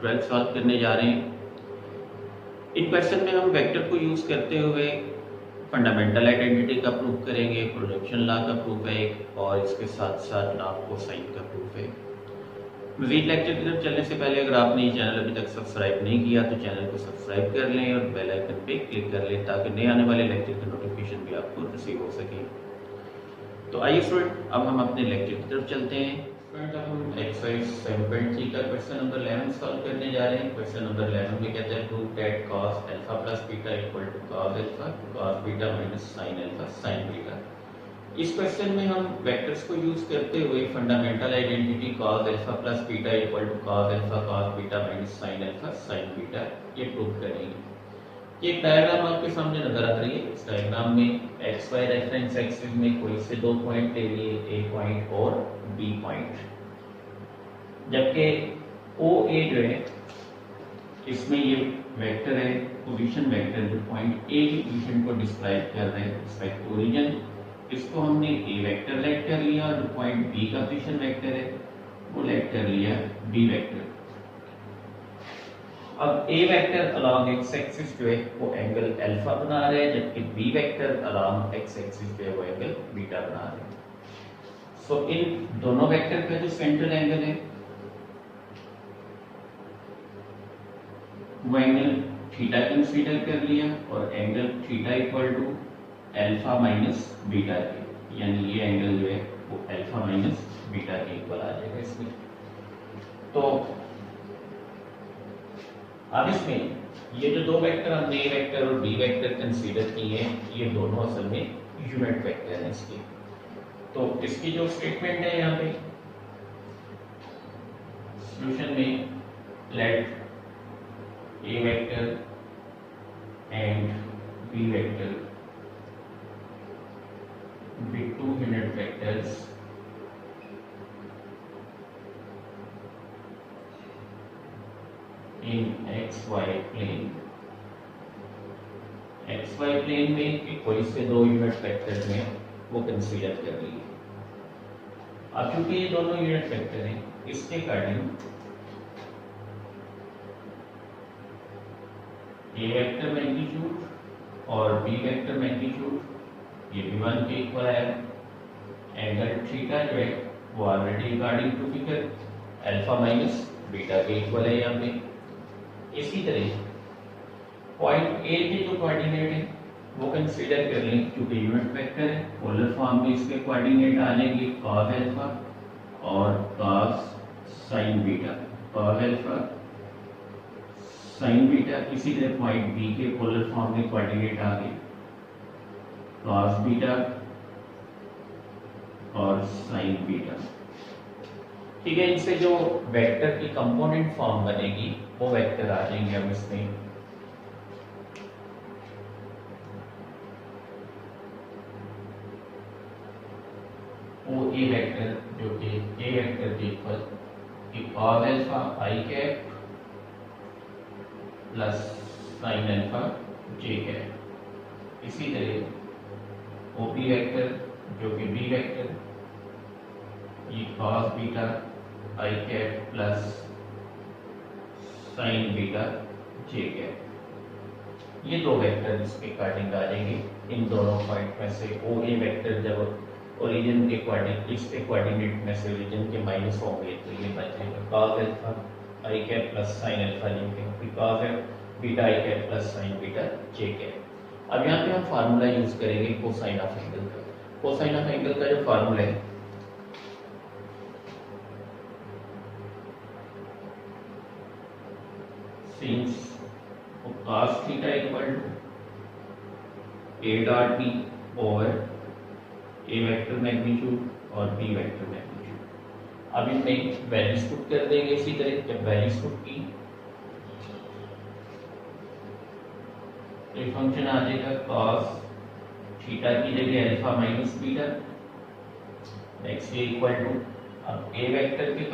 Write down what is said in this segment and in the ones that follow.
12 solve करने जा रहे हैं। इन क्वेश्चन में हम वेक्टर को यूज़ करते हुए फंडामेंटल आइडेंटिटी का प्रूफ करेंगे, प्रोजेक्शन लॉ का प्रूफ है एक, और इसके साथ साथ लॉ कोसाइन का प्रूफ है। मज़ीद लेक्चर की तरफ चलने से पहले अगर आपने ये चैनल अभी तक सब्सक्राइब नहीं किया तो चैनल को सब्सक्राइब कर लें और बेल आइकन पे क्लिक कर लें ताकि नए आने वाले लेक्चर के नोटिफिकेशन भी आपको रिसीव हो सके। तो आइए स्टूडेंट, अब हम अपने लेक्चर की तरफ चलते हैं। स्टूडेंट, अब हम एक्सरसाइज 7.3 का क्वेश्चन नंबर 11 सॉल्व करने जा रहे हैं। क्वेश्चन नंबर 11 में कहते हैं prove that cos alpha plus beta equal to cos alpha cos beta minus sin alpha sin beta. इस क्वेश्चन में हम वेक्टर्स को यूज करते हुए fundamental identity cos alpha plus beta equal to cos alpha cos beta minus sin alpha sin beta ये prove करेंगे। ये एक डायग्राम आपके सामने नजर आ रही है। इस डायग्राम में एक्स वाई रेफरेंस एक्सिस में कोई से दो पॉइंट ले लिए, ए पॉइंट और बी पॉइंट, जबकि ओ ए जो है इसमें ये वेक्टर है पोजीशन वेक्टर जो पॉइंट ए की पोजीशन को डिस्क्राइब कर रहे हैं रिस्पेक्ट टू ओरिजिन। इसको हमने ए वेक्टर लेट कर लिया और जो पॉइंट बी का पोजीशन वेक्टर है वो लेट कर लिया बी वेक्टर। अब A vector along X axis जो है वो एंगल अल्फा बना रहे हैं, जबकि B vector along X axis जो है वो एंगल बीटा बना रहे हैं। सो इन दोनों वेक्टर का जो सेंट्रल एंगल है वो एंगल थीटा कंसीडर कर लिया और angle theta equal to alpha minus beta के, यानी ये एंगल जो है वो अल्फा माइनस बीटा के इक्वल आ जाएगा इसमें। तो अब इसमें ये जो दो वेक्टर हमने ए वेक्टर और बी वेक्टर कंसीडर किए हैं ये दोनों असल में यूनिट वेक्टर हैं इसके। तो इसकी जो स्टेटमेंट है यहाँ पे सॉल्यूशन में let A vector and B vector be two unit vectors in xy plane। xy plane में कोई से दो यूनिट वेक्टर में वो कंसीडर कर लिए। अब चूंकि ये दोनों यूनिट वेक्टर हैं इसके अकॉर्डिंग ए वेक्टर मैग्नीट्यूड और बी वेक्टर मैग्नीट्यूड ये भी 1 के इक्वल है। एंगल थीटा जो है वो already according to figure alpha minus beta के इक्वल है यहाँ पे। इसी तरह पॉइंट ए के जो कोऑर्डिनेट है वो कंसीडर कर लें, क्योंकि यूनिट वेक्टर है पोलर फॉर्म में इसके कोऑर्डिनेट आ जाएंगे cos अल्फा और cos sin beta, cos alpha sin beta. इसी तरह पॉइंट बी के पोलर फॉर्म में कोऑर्डिनेट आ गए cos बीटा और sin बीटा। ठीक है, इनसे जो वेक्टर की कंपोनेंट फॉर्म बनेगी वो वेक्टर आ जाएंगे अब इसमें। वो ए वेक्टर जो कि ए वेक्टर के इक्वल कि cos alpha i cap plus sin alpha j cap. इसी तरह OP वेक्टर जो कि बी वेक्टर ये cos beta i cap plus sin beta j cap. ये दो वेक्टर इसके अकॉर्डिंग आ जाएंगे। इन दोनों पॉइंट में से ओ ए वेक्टर जब ओरिजिन के कोऑर्डिनेट इसके कोऑर्डिनेट में से ओरिजिन के माइनस होंगे तो ये बचेगा cos alpha i cap plus sin alpha j cap, cos beta i cap plus sin beta j cap. अब यहाँ पे हम फार्मूला यूज करेंगे कोसाइन ऑफ एंगल का। कोसाइन ऑफ एंगल का जो फार्मूला है since cos theta equal to a dot b over a vector magnitude और b वेक्टर मैग्नीट्यूड। अब इनमें वैल्यूज पुट कर देंगे। इसी तरह जब वैल्यूज पुट की तो फंक्शन आ जाएगा cos थीटा की जगह अल्फा माइनस बीटा नेक्स्ट ये इक्वल टू अब ए वेक्टर के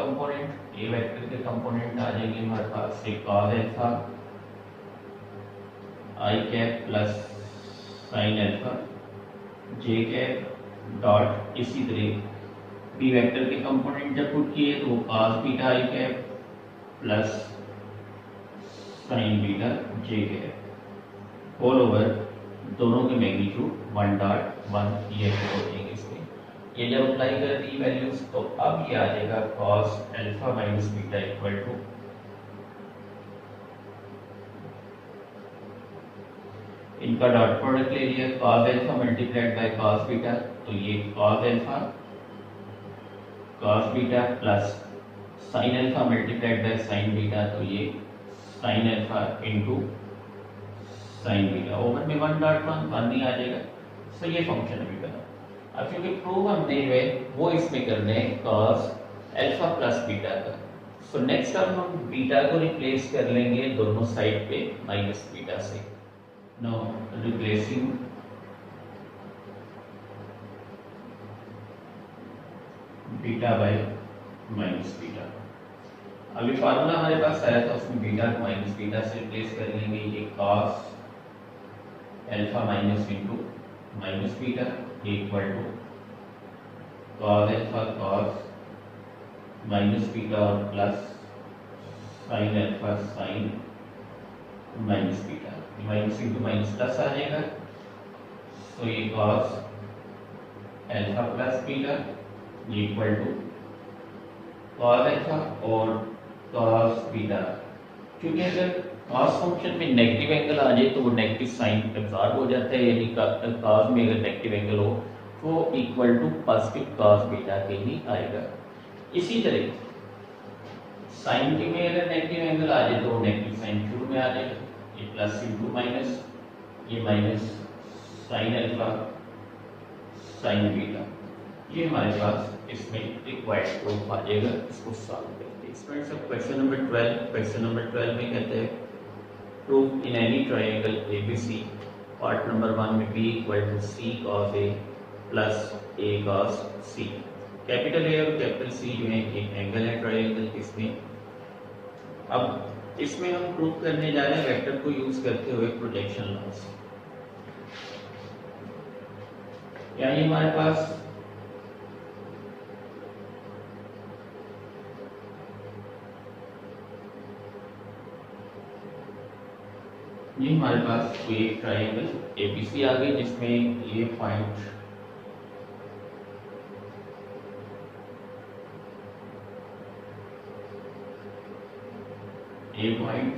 कंपोनेंट आ जाएंगे हमारे पास से cos alpha i cap plus sin alpha j cap dot. इसी तरह बी वेक्टर के कंपोनेंट जब पुट किए तो cos beta i cap plus sine beta j है होल ओवर दोनों के मैग्नीट्यूड 1.1 ये हो जाएंगे इसमें। ये जब अप्लाई कर दी वैल्यूज तो अब ये आ जाएगा cos alpha minus beta equal to इनका डॉट प्रोडक्ट ले लिया cos alpha multiplied by cos beta, तो ये cos alpha cos beta plus sin alpha multiplied by sin beta, तो ये sin alpha into sin beta over में 1.1 नहीं आ जाएगा। सो ये फंक्शन अभी बना। अब क्योंकि प्रूव हमने जो है वो इसमें करने हैं cos अल्फा प्लस बीटा का, सो नेक्स्ट हम बीटा को रिप्लेस कर लेंगे दोनों साइड पे माइनस बीटा से। Now replacing beta by minus beta. अभी फार्मूला हमारे पास आया था उसमें बीटा को माइनस बीटा से रिप्लेस कर लेंगे। ये cos alpha minus into minus beta equal to cos alpha cos minus beta और plus sin alpha sin minus beta, minus into minus plus आ जाएगा। तो ये cos alpha plus beta equal to cos alpha और cos beta. क्योंकि अगर cos function में negative angle आ जाए तो वो नेगेटिव साइन एब्जॉर्ब हो जाता है, यानी cos में अगर नेगेटिव एंगल हो तो equal to positive cos beta के ही आएगा। इसी तरह साइन के में अगर नेगेटिव एंगल आ जाए तो नेगेटिव साइन शुरू में आ जाएगा, ये प्लस इंटू माइनस, ये minus sine alpha sign beta. ये हमारे पास इसमें रिक्वायर्ड प्रूफ आ जाएगा। इसको सॉल्व करते हैं। स्टूडेंट्स अब क्वेश्चन नंबर 12 में कहते हैं proof in any triangle ABC part number 1 में B equal to C cos A plus A cos C. Capital A और कैपिटल सी जो है एक एंगल है ट्रायंगल इसमें। अब इसमें हम प्रूव करने जा रहे हैं वेक्टर को यूज करते हुए प्रोजेक्शन लॉस। यानी हमारे पास कोई एक ट्रायंगल एबीसी आ गई जिसमें ये पॉइंट ए पॉइंट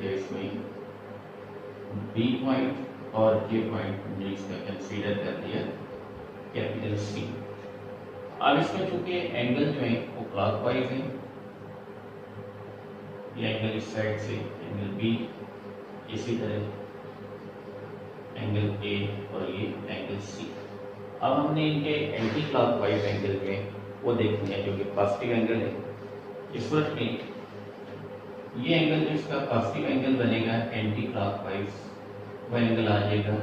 इसमें बी पॉइंट और ये पॉइंट हमने इसका कंसीडर कर दिया कैपिटल सी। अब इसमें चूंकि एंगल जो है वो क्लॉकवाइज है, ये एंगल इस साइड से एंगल बी, इसी तरह एंगल ए और ये एंगल सी। अब हमने इनके एंटी क्लॉकवाइज एंगल जो है वो देखने हैं जो कि पॉजिटिव एंगल है। इस वक्त में ये एंगल जो इसका पॉजिटिव एंगल बनेगा एंटी क्लॉकवाइज, वो एंगल आ जाएगा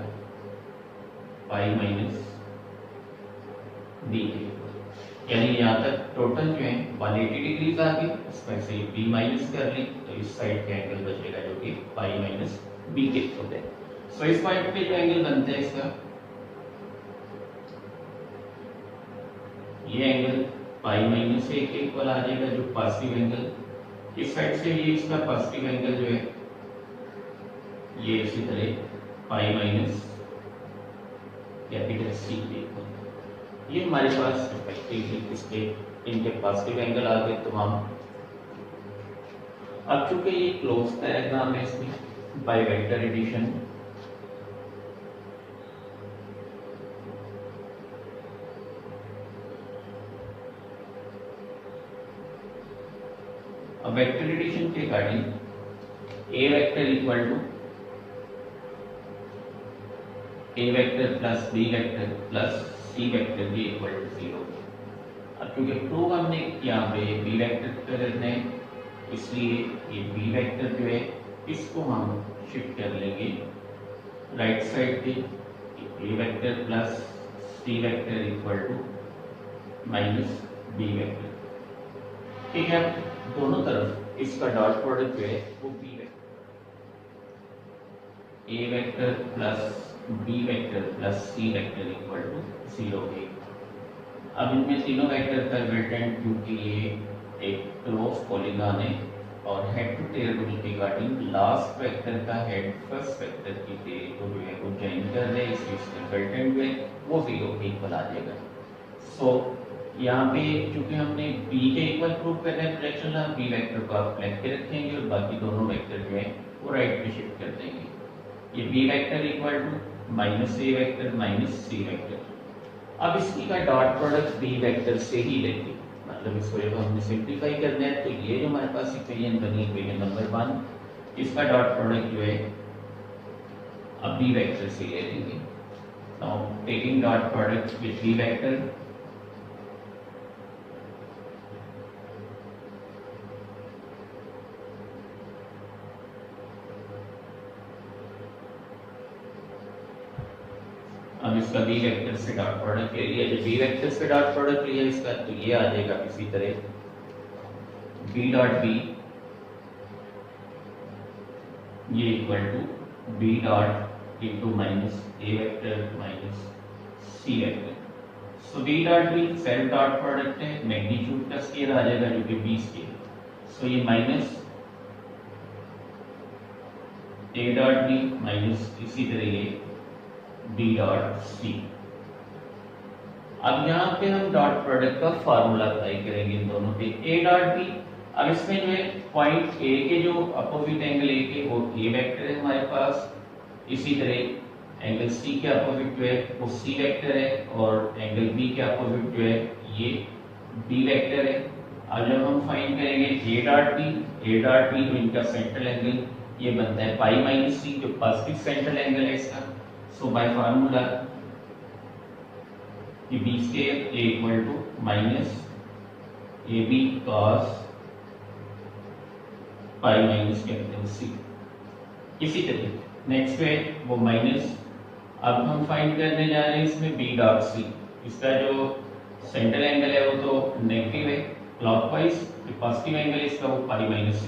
पाई माइनस बी, यानी यहाँ तक टोटल जो है 180 डिग्रीज आ गई। उसमें से बी माइनस कर लें तो इस साइड का एंगल बचेगा जो कि पाई माइनस बी के होते हैं। सो इस पॉइंट पे जो एंगल बनता है इसका, ये एंगल पाई माइनस ए के इक्वल आ जाएगा जो पॉजिटिव एंगल। इस साइड से ये इसका पॉजिटिव एंगल जो है ये इसी तरह पाई माइनस कैपिटल सी के इक्वल। ये हमारे पास इफेक्टिवली इसके इनके पॉजिटिव एंगल आ गए। तो हम अब चूंकि ये क्लोज डायग्राम है इसमें बाय वेक्टर एडिशन अब वेक्टर एडिशन के according A vector equal to A vector plus B vector plus C vector भी इक्वल टू 0। अब क्योंकि प्रूव हमने यहाँ पे बी वेक्टर करना है इसलिए ये बी वेक्टर जो है इसको हम शिफ्ट कर लेंगे राइट साइड पे। A vector plus C vector equal to minus b vector. ठीक है, दोनों तरफ इसका डॉट प्रोडक्ट जो है वो B vector, A vector plus B vector plus C vector equal to 0 है। अब इनमें तीनों वेक्टर का रिजल्टेंट क्योंकि ये एक क्लोज पॉलीगॉन है और head to tail rule regarding last vector का हेड फर्स्ट वेक्टर की टेल को जो है वो ज्वाइन कर दे इस रिजल्टेंट में, वो 0 के इक्वल आ जाएगा। सो यहाँ पे चूंकि हमने b के इक्वल प्रूव कर रहे हैं प्रोजेक्शन ला, b वेक्टर को आप लेफ्ट पे रखेंगे और बाकी दोनों वेक्टर जो है वो राइट पे शिफ्ट कर देंगे। ये b vector equal to minus a vector minus c vector. अब इसकी का डॉट प्रोडक्ट b वेक्टर से ही लेंगे, मतलब इसको जब हमने सिंप्लीफाई करना है तो ये जो हमारे पास इक्वेशन बनी हुई है नंबर 1, इसका डॉट प्रोडक्ट जो है अब b वेक्टर से ले लेंगे। Now taking dot product with b vector, अब इसका b वेक्टर से डॉट प्रोडक्ट ले लिया। जब b वेक्टर से डॉट प्रोडक्ट लिया इसका तो ये आ जाएगा इसी तरह b डॉट b ये equal to b dot into minus a vector minus c vector. So b dot b self dot product है, मैग्नीट्यूड का स्केल आ जाएगा जो कि b स्केल। सो ये minus a dot b minus इसी तरह ये b डॉट c। अब यहाँ पे हम डॉट प्रोडक्ट का फार्मूला अप्लाई करेंगे इन दोनों पे a डॉट b। अब इसमें जो है पॉइंट a के जो अपोजिट एंगल a के वो a वेक्टर है हमारे पास, इसी तरह एंगल c के अपोजिट जो है वो c वेक्टर है और एंगल b के अपोजिट जो है ये b वेक्टर है। अब जब हम फाइंड करेंगे a डॉट b जो इनका सेंट्रल एंगल ये बनता है पाई माइनस c जो पॉजिटिव सेंट्रल एंगल है इसका। सो बाय फार्मूला कि b square a equal to minus ab cos pi minus capital c। इसी तरह नेक्स्ट है वो माइनस, अब हम फाइंड करने जा रहे हैं इसमें b डॉट c। इसका जो सेंट्रल एंगल है वो तो नेगेटिव है, क्लॉकवाइज जो पॉजिटिव एंगल है इसका वो पाई माइनस c,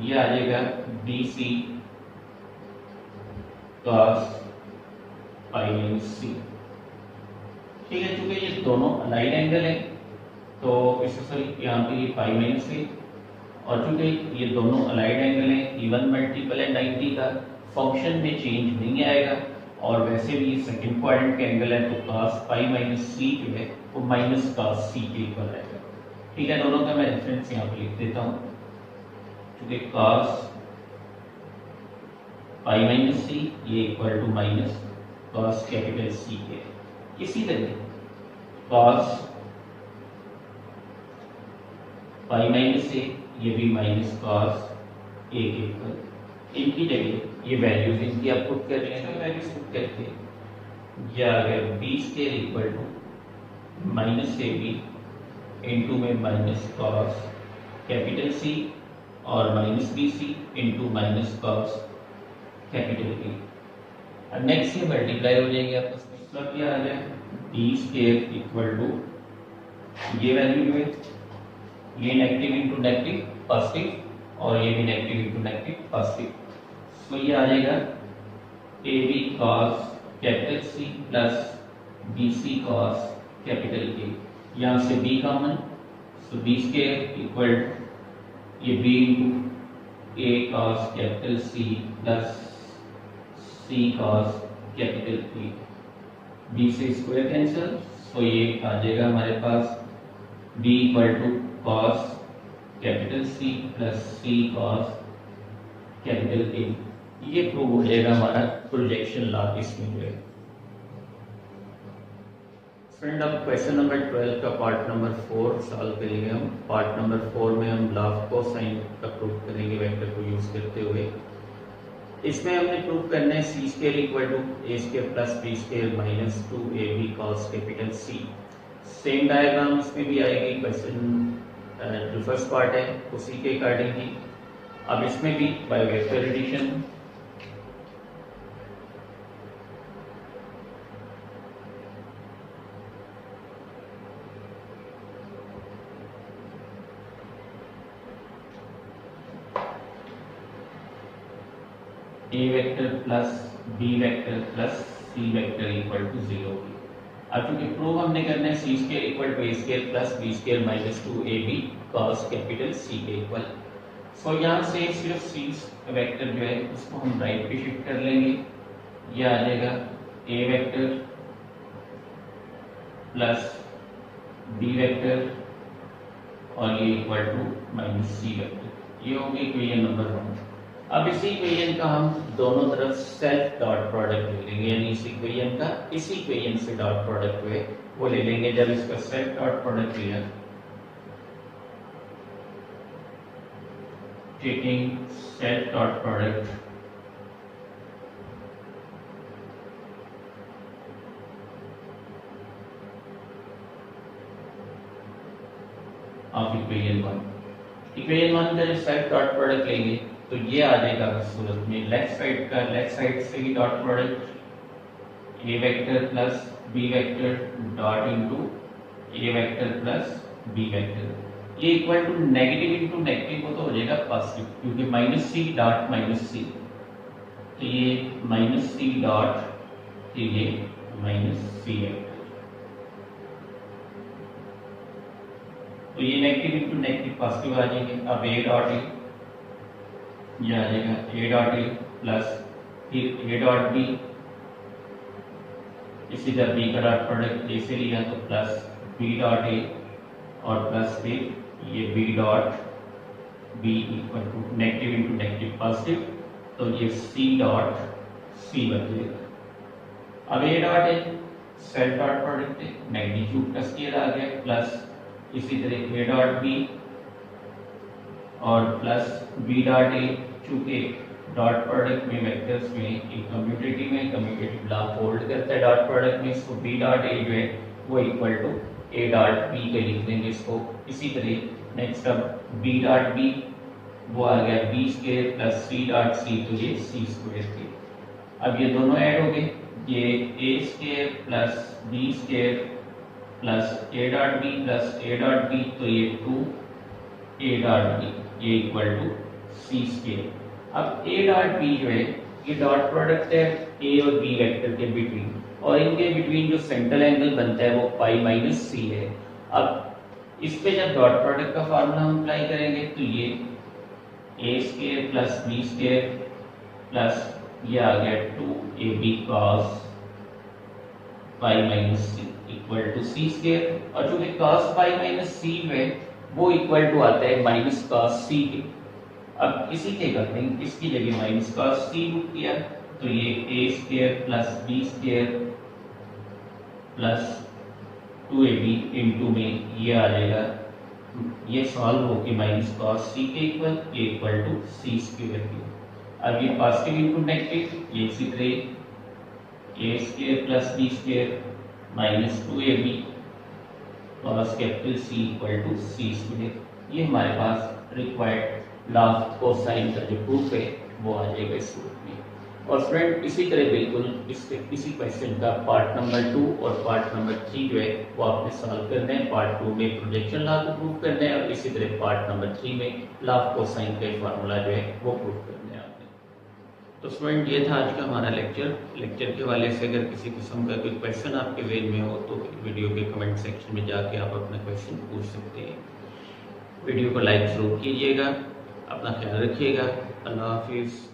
ये आ जाएगा bc cos pi minus c। ठीक है, चूंकि ये दोनों अलाइड एंगल है तो इससे सॉरी यहाँ पे ये पाई माइनस है, और चूंकि ये दोनों अलाइड एंगल है, इवन मल्टीपल है 90 का, फंक्शन में चेंज नहीं आएगा। और वैसे भी ये सेकंड क्वाड्रेंट का एंगल है तो cos पाई माइनस c जो है वो माइनस cos c के इक्वल आएगा। ठीक है, दोनों का मैं रेफरेंस यहाँ पे लिख देता हूँ, क्योंकि cos पाई माइनस c ये equal to minus cos capital C के। इसी तरह cos पाई माइनस a ये भी माइनस cos a के इक्वल। इनकी जगह ये वैल्यूज इनकी आप पुट कर लेंगे, वैल्यूज पुट करके ये आ गया b square equal to minus ab into में माइनस cos कैपिटल C और minus bc into minus cos capital A। अब नेक्स्ट ये मल्टीप्लाई हो जाएंगे आपस में, इसका क्या आ जाए b स्क्वायर इक्वल टू ये वैल्यू जो है ये नेगेटिव इंटू नेगेटिव पॉजिटिव और ये भी negative into negative positive. So ये आ जाएगा ab cos capital C plus bc cos capital A। यहाँ से b common, so b square equal ये b into a cos capital C plus c cos capital A। b से square cancel, so ये आ जाएगा हमारे पास b equal to cos capital C plus c cos capital A। ये prove हो जाएगा हमारा प्रोजेक्शन लॉ इसमें जो है। फ्रेंड, अब क्वेश्चन नंबर 12 का पार्ट नंबर 4 सॉल्व करेंगे हम। पार्ट नंबर 4 में हम लॉ ऑफ कोसाइन का प्रूव करेंगे वेक्टर को यूज करते हुए। इसमें हमने प्रूव करना है c square equal to a square plus b square minus 2ab cos capital C। Same diagram इसमें भी आएगी, क्वेश्चन जो फर्स्ट पार्ट है उसी के अकॉर्डिंग ही। अब इसमें भी by vector addition a vector plus b vector plus c vector equal to 0 की। अब चूंकि प्रूव हमने करना है c square equal to a square plus b square minus 2ab cos capital C के इक्वल। सो यहाँ से सिर्फ सी वेक्टर जो है इसको हम राइट पे शिफ्ट कर लेंगे, ये आ जाएगा A vector plus B vector और ये equal to minus C vector. ये हो गई इक्वेशन नंबर 1। अब इसी इक्वेशन का हम दोनों तरफ सेल्फ डॉट प्रोडक्ट ले लेंगे, यानी इस इक्वेशन का इसी इक्वेशन से डॉट प्रोडक्ट हुए वो ले लेंगे। जब इसका सेल्फ डॉट प्रोडक्ट लिया, taking self dot product of equation 1। Equation 1 का जब सेल्फ डॉट प्रोडक्ट लेंगे तो ये आ जाएगा सूरत में लेफ्ट साइड से ही dot product a vector plus B vector dot into a vector plus B vector. ये equal to negative into negative को तो हो जाएगा पॉजिटिव, क्योंकि minus c dot minus c, तो ये माइनस सी डॉट, तो ये माइनस सी वेक्टर। तो ये नेगेटिव इनटू नेगेटिव पॉजिटिव आ जाएंगे। अब ए डॉट ए, ये आ जाएगा ए डॉट ए प्लस फिर ए डॉट बी, इसी तरह बी का डॉट प्रोडक्ट ए से लिया तो प्लस बी डॉट ए और प्लस फिर ये B dot B equal to negative into negative positive, तो ये सी डॉट सी बन जाएगा। अब ए dot A self dot product है, मैग्नीट्यूड का स्केल आ गया प्लस इसी तरह ए डॉट बी और प्लस बी डॉट ए, चूंकि डॉट प्रोडक्ट में वेक्टर्स में एक कम्यूटेटिव लॉ होल्ड करता है डॉट प्रोडक्ट में, इसको बी डॉट ए जो है वो equal to A dot B के लिख देंगे इसको। इसी तरह नेक्स्ट अब बी डॉट बी वो आ गया B square plus C dot C, तो ये सी स्क्वायर थे। अब ये दोनों ऐड हो गए, ये a square plus b square plus a dot b plus a dot b, तो ये 2 ए डॉट बी, ये इक्वल टू सी स्क्वायर। अब ए डॉट बी जो है ये डॉट प्रोडक्ट है ए और बी वेक्टर के बिटवीन, और इनके बिटवीन जो सेंट्रल एंगल बनता है वो पाई माइनस सी है। अब इस पे जब डॉट प्रोडक्ट का फार्मूला हम अप्लाई करेंगे तो ये a square plus b square plus ये आ गया 2ab cos pi minus c equal to c square, और चूंकि cos पाई माइनस सी है वो इक्वल टू आता है माइनस cos सी के। अब इसी के करते हैं, इसकी जगह माइनस cos सी बुक किया तो ये a square plus b square plus 2ab into में ये आ जाएगा, ये सॉल्व होके माइनस cos सी के इक्वल टू सी स्क्वायर की। अब ये पॉजिटिव इंटू नेगेटिव, ये इसी तरह a square plus b square minus 2ab cos capital c equal to c square. ये हमारे पास रिक्वायर्ड लॉ ऑफ कोसाइन का जो प्रूफ है वो आ जाएगा इस रूप में। और फ्रेंड इसी तरह बिल्कुल इसी क्वेश्चन का पार्ट नंबर 2 और पार्ट नंबर 3 जो है वो आपने सॉल्व करना है। पार्ट 2 में प्रोजेक्शन लॉ को प्रूव करना है और इसी तरह पार्ट नंबर 3 में लॉ ऑफ कोसाइन का फार्मूला जो है वो प्रूव करना है आपने। तो स्टूडेंट ये था आज का हमारा लेक्चर के हवाले से अगर किसी किस्म का कोई क्वेश्चन आपके जेहन में हो तो वीडियो के कमेंट सेक्शन में जाके आप अपना क्वेश्चन पूछ सकते हैं। वीडियो को लाइक जरूर कीजिएगा, अपना ख्याल रखिएगा। अल्लाह हाफिज़।